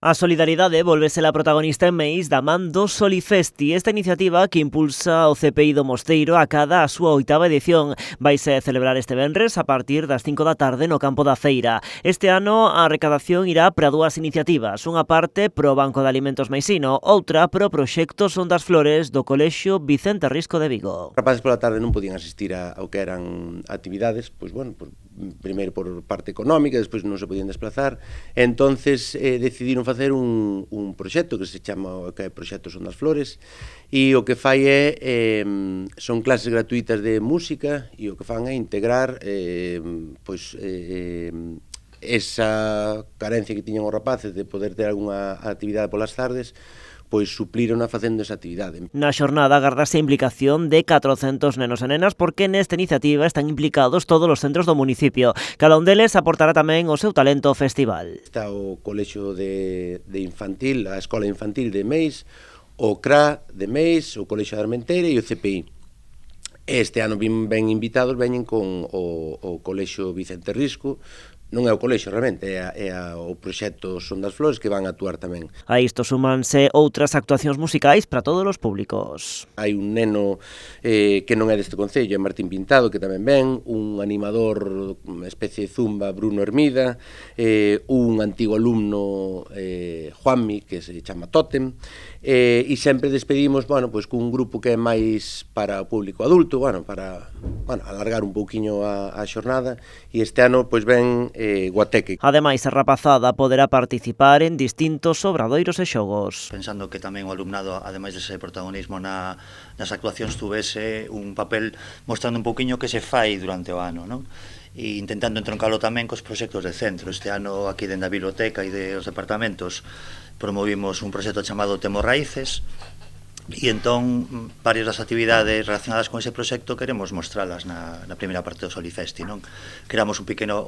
A solidaridade volvese a protagonista en Meis da man do Solifesti. Esta iniciativa que impulsa o CPI do Mosteiro acada a súa 8ª edición. Vaise celebrar este venres a partir das 5 da tarde no campo da feira. Este ano a recadación irá para dúas iniciativas. Unha parte pro Banco de Alimentos Meisino, outra pro proxecto Son das Flores do Colexio Vicente Risco de Vigo. Os rapaces pola tarde non podían asistir ao que eran actividades, primeiro por parte económica, despois non se podían desplazar, entonces decidiron facer un proxecto que se chama que é Proxecto Son das Flores, e o que fai son clases gratuitas de música, e o que fan é integrar esa carencia que tiñan os rapaces de poder ter algunha actividade polas tardes, pois suplíron facendo esa actividade. Na xornada agardase a implicación de 400 nenos e nenas porque nesta iniciativa están implicados todos os centros do municipio. Cada un deles aportará tamén o seu talento ao festival. Está o Colexio de Infantil, a Escola Infantil de Meis, o CRA de Meis, o Colexio de Armenteira e o CPI. Este ano ben invitados, veñen con o Colexio Vicente Risco. Non é o colexio realmente, é o proxecto Son das Flores que van a actuar tamén. A isto súmanse outras actuacións musicais para todos os públicos. Hai un neno que non é deste concello, é Martín Pintado, que tamén ven, un animador, unha especie de zumba, Bruno Hermida, un antigo alumno, Juanmi, que se chama Tótem, e sempre despedimos cun grupo que é máis para o público adulto, para alargar un pouquiño a xornada, e este ano ven Guateque. Ademais, a rapazada poderá participar en distintos obradoiros e xogos. Pensando que tamén o alumnado, ademais dese protagonismo nas actuacións, tuvese un papel mostrando un pouquiño que se fai durante o ano, non? E intentando entroncalo tamén cos proxectos de centro. Este ano, aquí dentro da biblioteca e dos departamentos, promovimos un proxecto chamado Temos Raíces, e entón varias das actividades relacionadas con ese proxecto queremos mostralas na primeira parte do Solifesti, non? Creamos un pequeno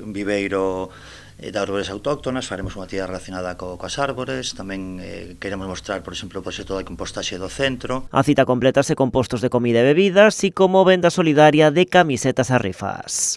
viveiro de árbores autóctonas, faremos unha actividade relacionada coas árbores, tamén queremos mostrar, por exemplo, o proxecto de compostaxe do centro. A cita complétase con postos de comida e bebidas, así como venda solidaria de camisetas e rifas.